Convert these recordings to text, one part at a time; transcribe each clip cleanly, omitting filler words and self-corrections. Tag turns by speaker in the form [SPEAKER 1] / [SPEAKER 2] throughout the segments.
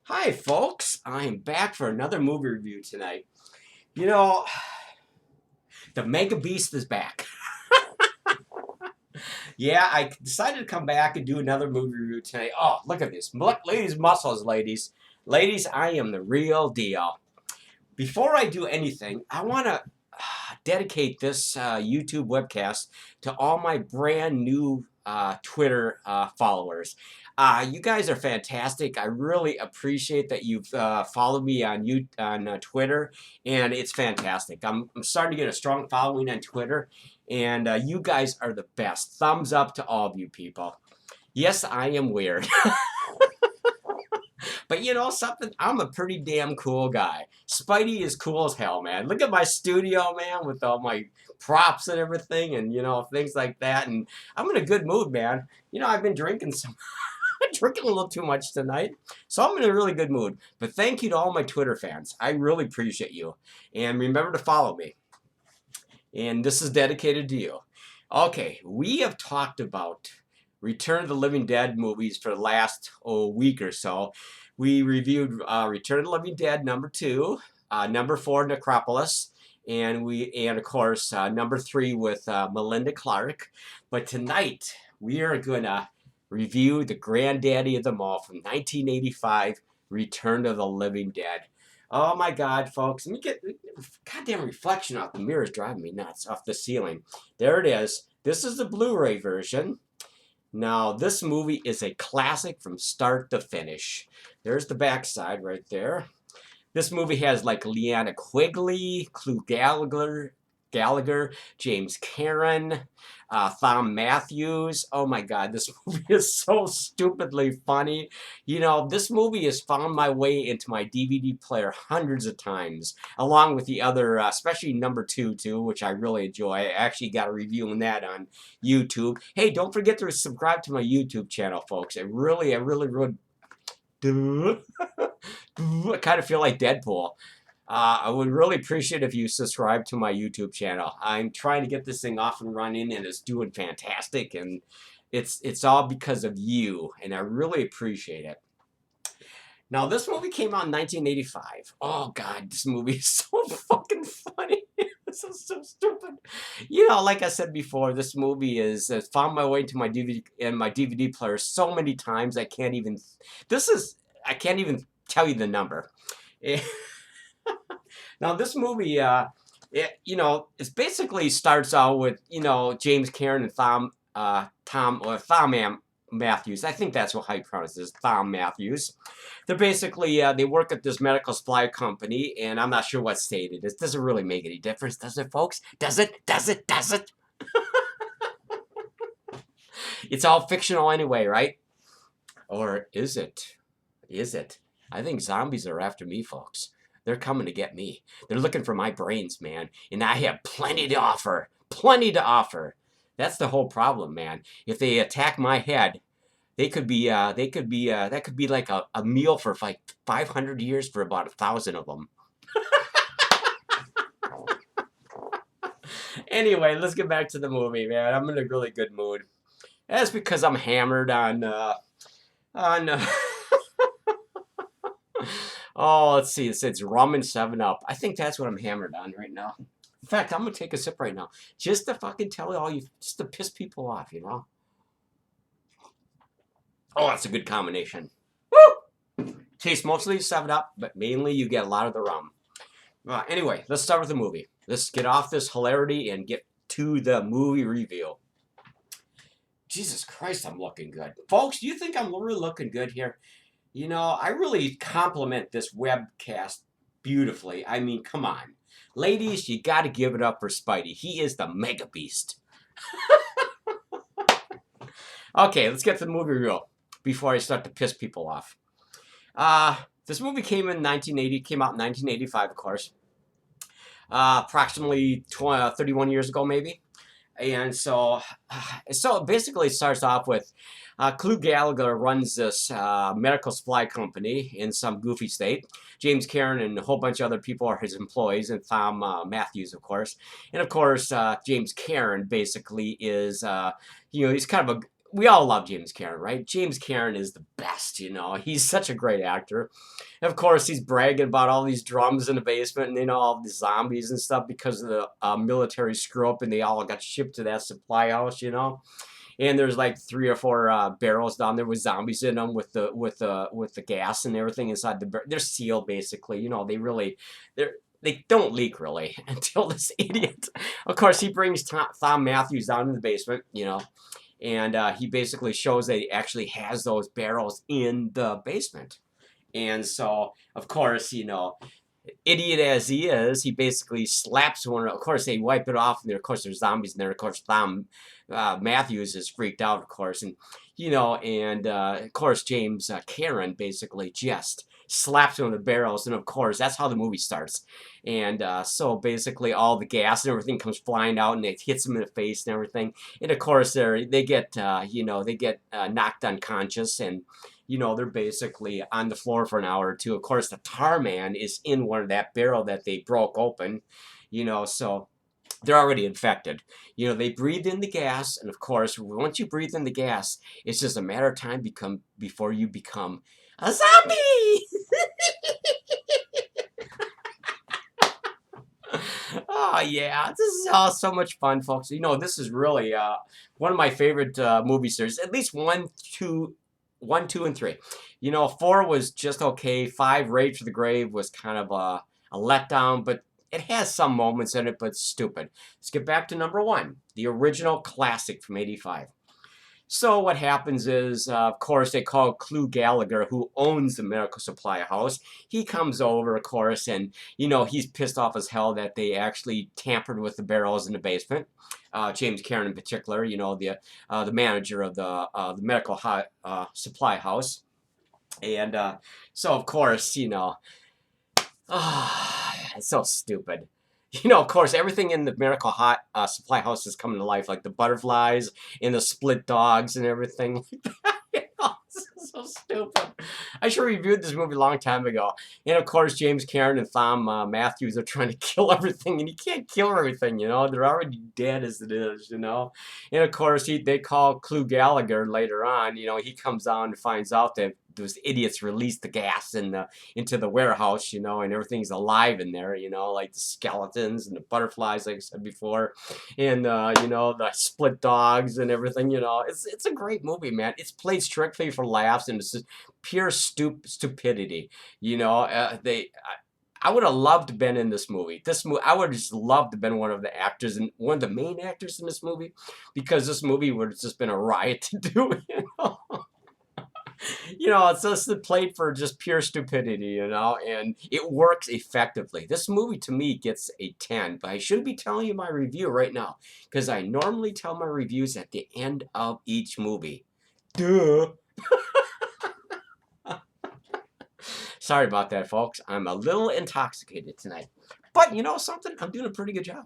[SPEAKER 1] Hi, folks. I'm back for another movie review tonight. You know, the Mega Beast is back. Yeah, I decided to come back and do another movie review tonight. Oh, look at this. Look at these muscles, ladies. Ladies, I am the real deal. Before I do anything, I want to dedicate this YouTube webcast to all my brand new Twitter followers. You guys are fantastic. I really appreciate that you've followed me on Twitter, and it's fantastic. I'm starting to get a strong following on Twitter, and you guys are the best. Thumbs up to all of you people. Yes, I am weird. But you know something? I'm a pretty damn cool guy. Spidey is cool as hell, man. Look at my studio, man, with all my props and everything and, things like that. And I'm in a good mood, man. I've been drinking some. I'm drinking a little too much tonight. So I'm in a really good mood. But thank you to all my Twitter fans. I really appreciate you. And remember to follow me. And this is dedicated to you. Okay, we have talked about Return of the Living Dead movies for the last week or so. We reviewed Return of the Living Dead #2, #4 Necropolis, and of course #3 with Melinda Clark. But tonight we are gonna review the granddaddy of them all from 1985, Return of the Living Dead. Oh my God, folks! Let me get goddamn reflection off the mirror is driving me nuts off the ceiling. There it is. This is the Blu-ray version. Now, this movie is a classic from start to finish. There's the backside right there. This movie has like Leanna Quigley, Gulager, James Karen, Thom Mathews. Oh my God, this movie is so stupidly funny. This movie has found my way into my DVD player hundreds of times, along with the other, especially #2 too, which I really enjoy. I actually got a review on that on YouTube. Hey, don't forget to subscribe to my YouTube channel, folks. I really I kind of feel like Deadpool. I would really appreciate if you subscribe to my YouTube channel. I'm trying to get this thing off and running, and it's doing fantastic, and it's all because of you, and I really appreciate it. Now, this movie came out in 1985. Oh God, this movie is so fucking funny. This is so stupid. Like I said before, this movie is found my way into my DVD player so many times I can't even. I can't even tell you the number. Now, this movie, it basically starts out with James Karen and Thom Mathews. I think that's how you pronounce this, Thom Mathews. They're basically they work at this medical supply company, and I'm not sure what state it is. Doesn't really make any difference, does it, folks? Does it? Does it? Does it? It's all fictional anyway, right? Or is it? Is it? I think zombies are after me, folks. They're coming to get me. They're looking for my brains, man. And I have plenty to offer. Plenty to offer. That's the whole problem, man. If they attack my head, that could be like a meal for like 500 years for about 1,000 of them. Anyway, let's get back to the movie, man. I'm in a really good mood. That's because I'm hammered on oh, let's see. It says rum and 7-Up. I think that's what I'm hammered on right now. In fact, I'm gonna take a sip right now, just to fucking tell all you, just to piss people off, Oh, that's a good combination. Woo! Tastes mostly 7-Up, but mainly you get a lot of the rum. Anyway, let's start with the movie. Let's get off this hilarity and get to the movie review. Jesus Christ, I'm looking good. Folks, do you think I'm really looking good here? I really compliment this webcast beautifully. I mean, come on. Ladies, you got to give it up for Spidey. He is the Mega Beast. Okay, let's get to the movie review before I start to piss people off. This movie came out in 1985, of course. Approximately 31 years ago, maybe. And so basically it starts off with Gulager runs this medical supply company in some goofy state. James Karen and a whole bunch of other people are his employees, and Thom Mathews, of course. And of course, James Karen basically is, he's kind of we all love James Cameron, right? James Cameron is the best, you know. He's such a great actor. And of course, he's bragging about all these drums in the basement and, you know, all the zombies and stuff because of the military screw up and they all got shipped to that supply house, you know. And there's like 3 or 4 barrels down there with zombies in them with the gas and everything inside the barrel. They're sealed basically, you know. They don't leak really until this idiot. Of course, he brings Thom Mathews down in the basement, you know, and he basically shows that he actually has those barrels in the basement. And so, of course, you know, idiot as he is, he basically slaps one. Of course, they wipe it off, and there, of course, there's zombies in there. Of course, Thom Mathews is freaked out, of course, and you know, and of course, James Cameron basically just slaps one of the barrels, and of course, that's how the movie starts. And so basically, all the gas and everything comes flying out, and it hits them in the face and everything. And of course, they get you know, they get knocked unconscious and. You know, they're basically on the floor for an hour or two. Of course, the tar man is in one of that barrel that they broke open, you know, so they're already infected. You know, they breathe in the gas, and of course, once you breathe in the gas, it's just a matter of time before you become a zombie! Oh, yeah, this is all so much fun, folks. You know, this is really one of my favorite movie series, at least 1, 2, and 3. You know, 4 was just okay. 5, Rage for the Grave, was kind of a letdown, but it has some moments in it, but stupid. Let's get back to number 1, the original classic from '85. So what happens is, of course, they call Gulager, who owns the medical supply house. He comes over, of course, and, you know, he's pissed off as hell that they actually tampered with the barrels in the basement. James Cameron in particular, you know, the manager of the medical supply house. And so, of course, you know, it's so stupid. You know, of course, everything in the medical supply house is coming to life, like the butterflies and the split dogs and everything. You know, this is so stupid. I should have reviewed this movie a long time ago. And of course, James Cameron and Thom Mathews are trying to kill everything, and you can't kill everything, you know. They're already dead as it is, you know. And of course, they call Gulager later on. You know, he comes on and finds out that those idiots released the gas into the warehouse, you know, and everything's alive in there, you know, like the skeletons and the butterflies, like I said before, and you know, the split dogs and everything, you know. It's a great movie, man. It's played strictly for laughs, and it's just pure stupidity, you know. I would have loved to have been in this movie. I would have just loved to have been one of the actors and one of the main actors in this movie, because this movie would have just been a riot to do, you know. You know, it's just played for just pure stupidity, you know, and it works effectively. This movie, to me, gets a 10, but I shouldn't be telling you my review right now, because I normally tell my reviews at the end of each movie. Duh. Sorry about that, folks. I'm a little intoxicated tonight. But, you know something? I'm doing a pretty good job.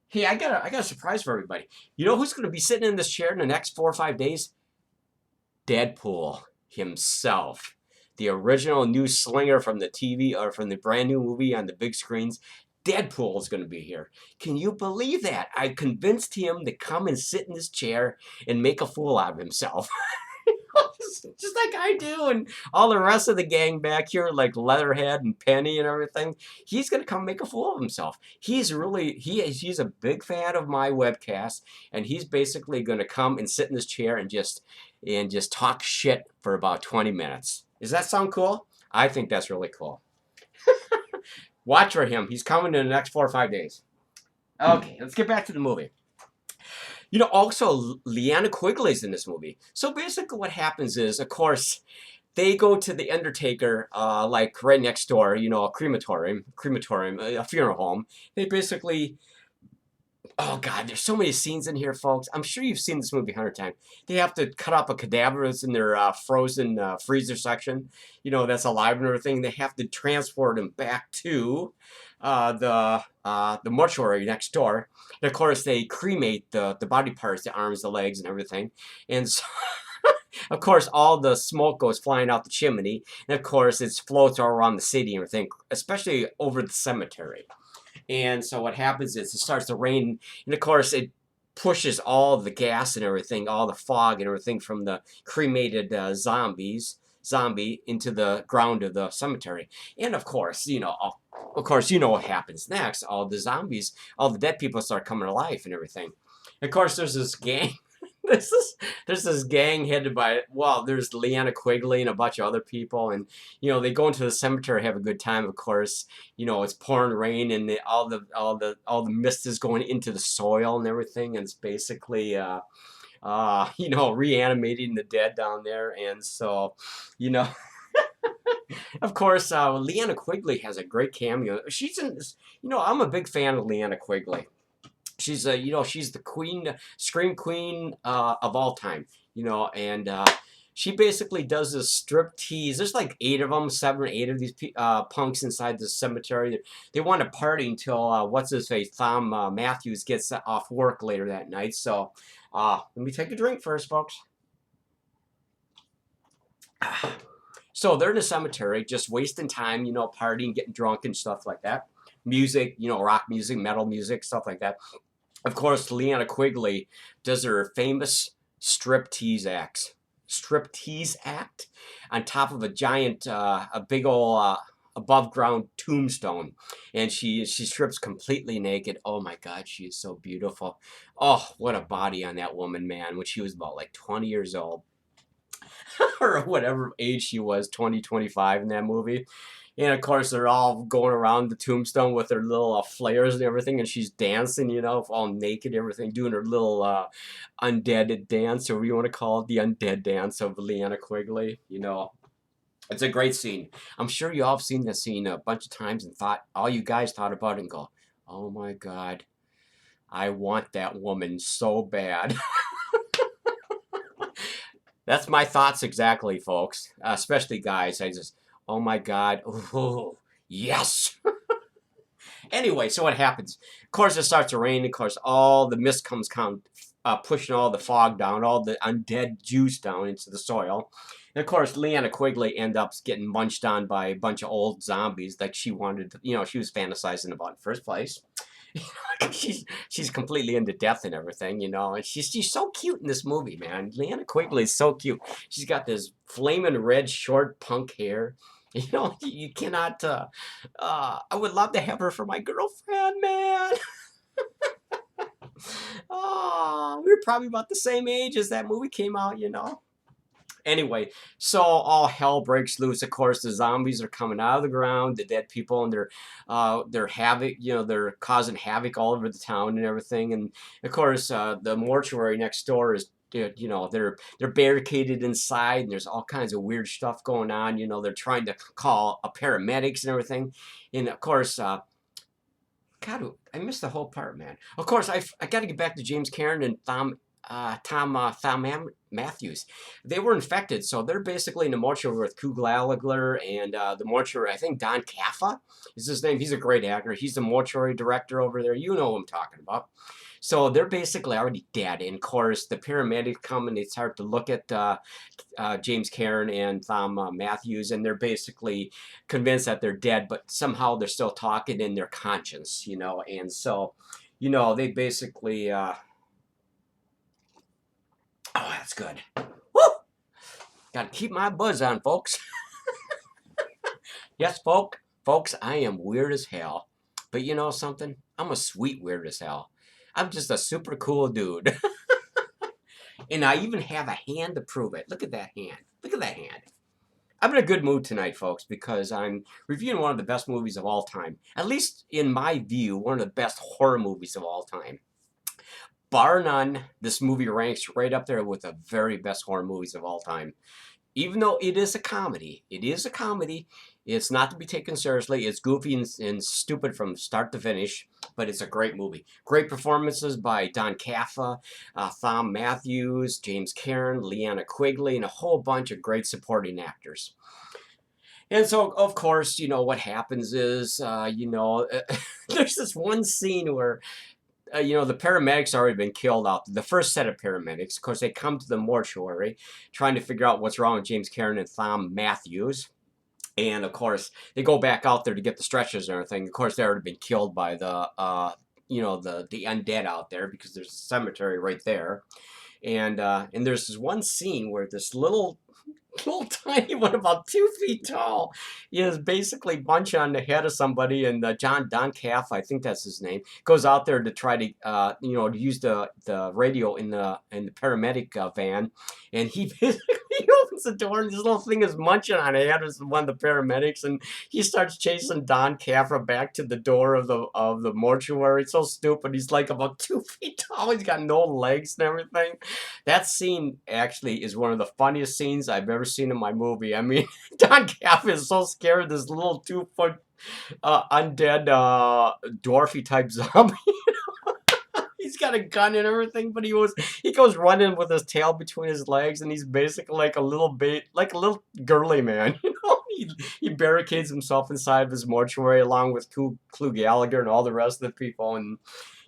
[SPEAKER 1] Hey, I got a surprise for everybody. You know who's going to be sitting in this chair in the next 4 or 5 days? Deadpool himself, the original new slinger from the TV or from the brand new movie on the big screens. Deadpool is going to be here. Can you believe that? I convinced him to come and sit in this chair and make a fool out of himself. Just like I do, and all the rest of the gang back here, like Leatherhead and Penny and everything. He's gonna come make a fool of himself. He's a big fan of my webcast, and he's basically gonna come and sit in this chair and just talk shit for about 20 minutes. Does that sound cool? I think that's really cool. Watch for him. He's coming in the next 4 or 5 days. Okay, let's get back to the movie. You know, also, Liana Quigley's in this movie. So basically what happens is, of course, they go to the Undertaker, like right next door, you know, a crematorium, a funeral home. They basically, oh God, there's so many scenes in here, folks. I'm sure you've seen this movie 100 times. They have to cut up a cadaver that's in their frozen freezer section, you know, that's alive and everything. They have to transport him back to the mortuary next door. And of course, they cremate the body parts, the arms, the legs, and everything. And so, of course, all the smoke goes flying out the chimney. And of course, it floats all around the city and everything, especially over the cemetery. And so what happens is it starts to rain. And of course, pushes all the gas and everything, all the fog and everything from the cremated zombie into the ground of the cemetery. And of course, you know what happens next. All the zombies, all the dead people start coming to life and everything. Of course, there's this gang. There's this gang headed by, well, there's Leanna Quigley and a bunch of other people, and they go into the cemetery, have a good time. Of course, it's pouring rain, and all the mist is going into the soil and everything, and it's basically reanimating the dead down there. And so, you know, of course, Leanna Quigley has a great cameo. She's in this, I'm a big fan of Leanna Quigley. She's she's the queen, scream queen of all time, and she basically does this strip tease. There's like 8 of them, 7 or 8 of these punks inside the cemetery. They want to party until what's his face, Thom Mathews gets off work later that night. So let me take a drink first, folks. So they're in the cemetery, just wasting time, partying, getting drunk and stuff like that. Music, rock music, metal music, stuff like that. Of course, Leanna Quigley does her famous striptease act on top of a giant, a big old above ground tombstone, and she strips completely naked. Oh my God, she is so beautiful. Oh, what a body on that woman, man! When she was about like 20 years old, or whatever age she was, 20, 25 in that movie. And of course, they're all going around the tombstone with their little flares and everything, and she's dancing, all naked, everything, doing her little undead dance, or what you want to call it, the undead dance of Leanna Quigley. It's a great scene. I'm sure you all have seen this scene a bunch of times and all you guys thought about it and go, oh my God, I want that woman so bad. That's my thoughts exactly, folks, especially guys. Oh my God. Oh, yes. Anyway, so what happens? Of course, it starts to rain. Of course, all the mist comes pushing all the fog down, all the undead juice down into the soil. And of course, Leanna Quigley ends up getting munched on by a bunch of old zombies that she wanted to, she was fantasizing about in the first place. She's completely into death and everything, and she's so cute in this movie, man. Leanna Quigley is so cute. She's got this flaming red short punk hair. You cannot. I would love to have her for my girlfriend, man. Oh, we were probably about the same age as that movie came out, Anyway, so all hell breaks loose. Of course, the zombies are coming out of the ground, the dead people, and they're havoc. They're causing havoc all over the town and everything. And of course, the mortuary next door is, they're barricaded inside, and there's all kinds of weird stuff going on. They're trying to call paramedics and everything. And of course, God, I missed the whole part, man. Of course, I got to get back to James Cairn and Thom Mathews. They were infected, so they're basically in the mortuary with Gulager and the mortuary. I think Don Calfa is his name. He's a great actor. He's the mortuary director over there. You know what I'm talking about. So they're basically already dead. And of course, the paramedics come and they start to look at James Cairn and Thom Mathews, and they're basically convinced that they're dead, but somehow they're still talking in their conscience, And so, they basically. Oh, that's good. Woo! Gotta keep my buzz on, folks. Yes, folks, I am weird as hell. But you know something? I'm a sweet weird as hell. I'm just a super cool dude. And I even have a hand to prove it. Look at that hand. Look at that hand. I'm in a good mood tonight, folks, because I'm reviewing one of the best movies of all time. At least in my view, one of the best horror movies of all time. Bar none, this movie ranks right up there with the very best horror movies of all time. Even though it is a comedy, it's not to be taken seriously. It's goofy and stupid from start to finish, but it's a great movie. Great performances by Don Calfa, Thom Mathews, James Cairn, Leanna Quigley, and a whole bunch of great supporting actors. And so, of course, what happens is, there's this one scene where the paramedics already been killed out. The first set of paramedics, of course, they come to the mortuary trying to figure out what's wrong with James Cairn and Thom Mathews. And, of course, they go back out there to get the stretchers and everything. Of course, they already been killed by the the undead out there because there's a cemetery right there, and there's this one scene where this little tiny one, about 2 feet tall, is basically bunching on the head of somebody, and Don Calfa, I think that's his name, goes out there to try to to use the radio in the paramedic van, and he basically opens the door, and this little thing is munching on the head of one of the paramedics, and he starts chasing Don Calfa back to the door of the mortuary. It's so stupid. He's like about 2 feet tall. He's got no legs and everything. That scene actually is one of the funniest scenes I've ever seen in my movie. I mean, Don Calfa is so scared of this little 2 foot undead dwarfy type zombie. He's got a gun and everything, but he goes running with his tail between his legs, and he's basically like a little girly man. He barricades himself inside of his mortuary along with Gulager and all the rest of the people, and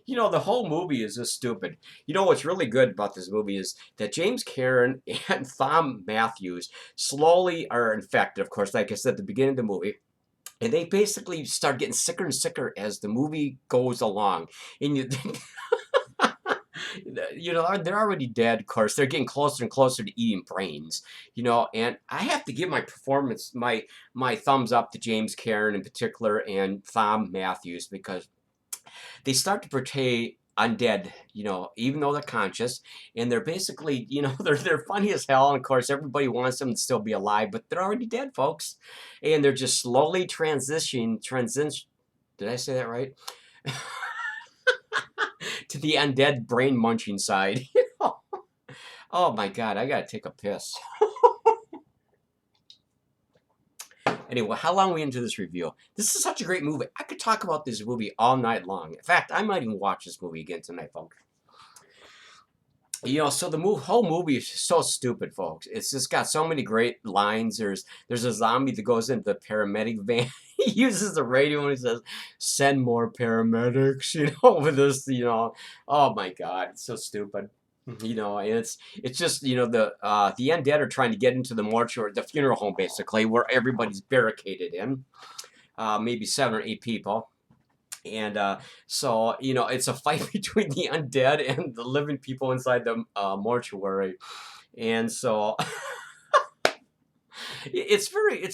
[SPEAKER 1] the whole movie is just stupid. What's really good about this movie is that James Karen and Thom Mathews slowly are infected, of course, like I said at the beginning of the movie. And they basically start getting sicker and sicker as the movie goes along. And they're already dead, of course. They're getting closer and closer to eating brains, and I have to give my performance, my thumbs up to James Karen in particular and Thom Mathews, because they start to portray undead, even though they're conscious, and they're basically, they're funny as hell, and of course everybody wants them to still be alive, but they're already dead, folks, and they're just slowly transition. Did I say that right? To the undead brain munching side. Oh my God, I gotta take a piss. Anyway, how long are we into this review? This is such a great movie. I could talk about this movie all night long. In fact, I might even watch this movie again tonight, folks. So the whole movie is so stupid, folks. It's just got so many great lines. There's a zombie that goes into the paramedic van. He uses the radio and he says, "Send more paramedics," with this, oh my God, it's so stupid. And it's just the undead are trying to get into the mortuary, the funeral home, basically, where everybody's barricaded in, maybe 7 or 8 people, and so it's a fight between the undead and the living people inside the mortuary, and so it's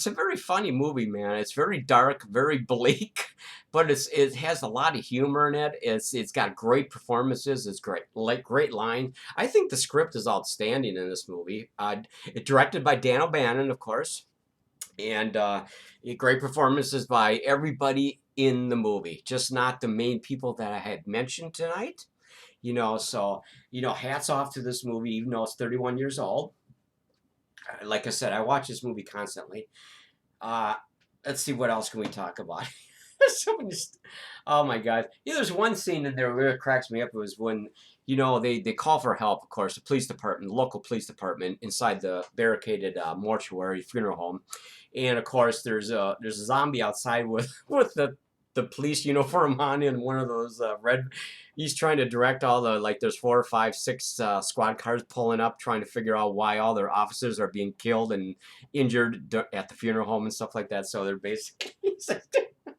[SPEAKER 1] a very funny movie, man. It's very dark, very bleak, but it has a lot of humor in it. It's got great performances. It's great line. I think the script is outstanding in this movie. It's directed by Dan O'Bannon, of course, and great performances by everybody in the movie, just not the main people that I had mentioned tonight. So hats off to this movie, even though it's 31 years old. Like I said, I watch this movie constantly. Let's see, what else can we talk about? So many oh my God. There's one scene in there where it cracks me up. It was when, they call for help, of course, the local police department inside the barricaded mortuary funeral home. And of course, there's a zombie outside with the police uniform on, and one of those red. He's trying to direct all there's 4 or 5, 6 squad cars pulling up, trying to figure out why all their officers are being killed and injured at the funeral home and stuff like that. So they're basically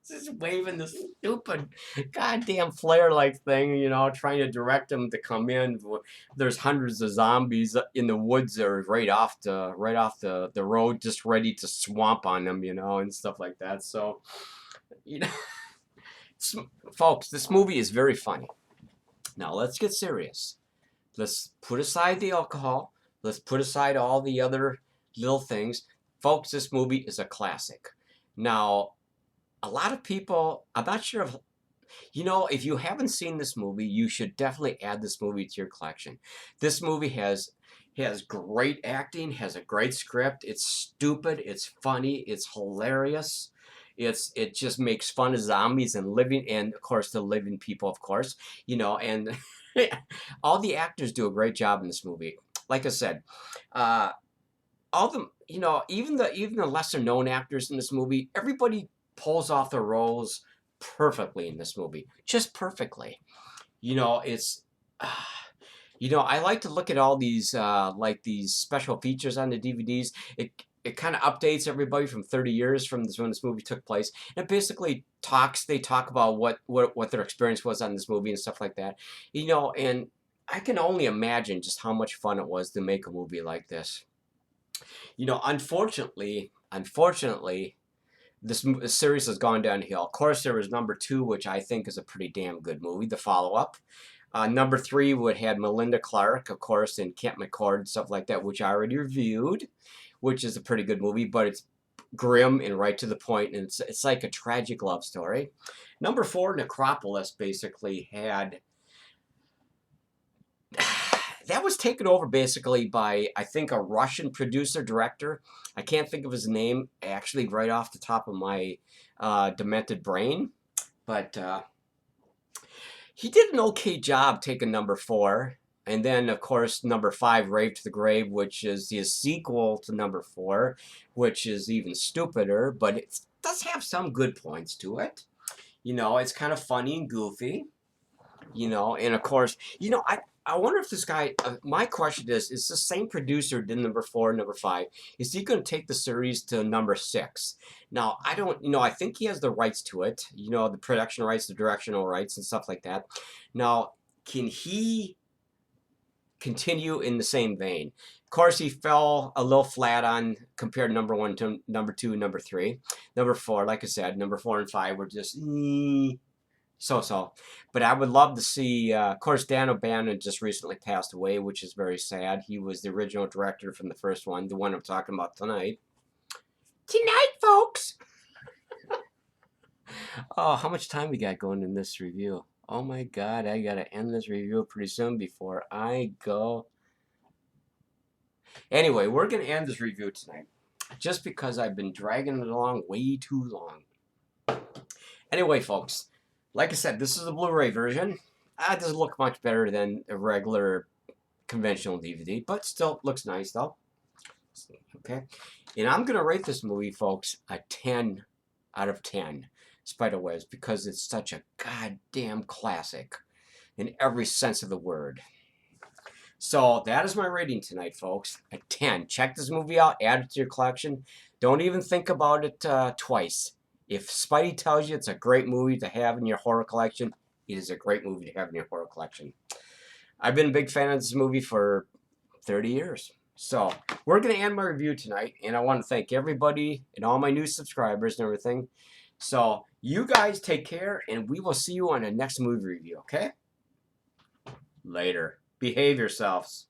[SPEAKER 1] just waving this stupid goddamn flare-like thing, trying to direct them to come in. There's hundreds of zombies in the woods that are right off the road, just ready to swamp on them, and stuff like that. So, folks, this movie is very funny. Now let's get serious. Let's put aside the alcohol. Let's put aside all the other little things. Folks, this movie is a classic. Now, a lot of people, I'm not sure if you haven't seen this movie, you should definitely add this movie to your collection. This movie has great acting, has a great script. It's stupid, it's funny, it's hilarious. It just makes fun of zombies and of course the living people, of course, and all the actors do a great job in this movie. Like I said, all them, even the lesser known actors in this movie, everybody pulls off their roles perfectly in this movie, just perfectly. It's. I like to look at all these these special features on the DVDs. it kind of updates everybody from 30 years from when this movie took place. And it basically they talk about what their experience was on this movie and stuff like that. You know, and I can only imagine just how much fun it was to make a movie like this. You know, unfortunately, this series has gone downhill. Of course, there was number 2, which I think is a pretty damn good movie, the follow-up. Number 3 would had Melinda Clark, of course, and Kent McCord and stuff like that, which I already reviewed, which is a pretty good movie, but it's grim and right to the point, and it's like a tragic love story. Number 4, Necropolis, basically had... That was taken over basically by, I think, a Russian producer-director. I can't think of his name, actually, right off the top of my demented brain. But he did an okay job taking number 4. And then, of course, number 5, Rave to the Grave, which is his sequel to number 4, which is even stupider, but it does have some good points to it. You know, it's kind of funny and goofy. You know, and of course, you know, I wonder if this guy, my question is the same producer did number 4 and number 5. Is he going to take the series to number 6? Now, I don't, you know, I think he has the rights to it. You know, the production rights, the directional rights, and stuff like that. Now, can he continue in the same vein? Of course, he fell a little flat on compared number 1 to number 2 and number 3. Number 4, like I said, number 4 and 5 were just... so. But I would love to see, of course, Dan O'Bannon just recently passed away, which is very sad. He was the original director from the first one, the one I'm talking about tonight. Tonight, folks! Oh, how much time we got going in this review? Oh my God, I gotta end this review pretty soon before I go. Anyway, we're gonna end this review tonight, just because I've been dragging it along way too long. Anyway, folks, like I said, this is the Blu-ray version. It doesn't look much better than a regular conventional DVD, but still looks nice though. Okay, and I'm gonna rate this movie, folks, a 10 out of 10 Spiderwebs, because it's such a goddamn classic in every sense of the word. So that is my rating tonight, folks. A 10. Check this movie out. Add it to your collection. Don't even think about it twice. If Spidey tells you it's a great movie to have in your horror collection, it is a great movie to have in your horror collection. I've been a big fan of this movie for 30 years. So we're going to end my review tonight, and I want to thank everybody and all my new subscribers and everything. So you guys take care, and we will see you on the next movie review, okay? Later. Behave yourselves.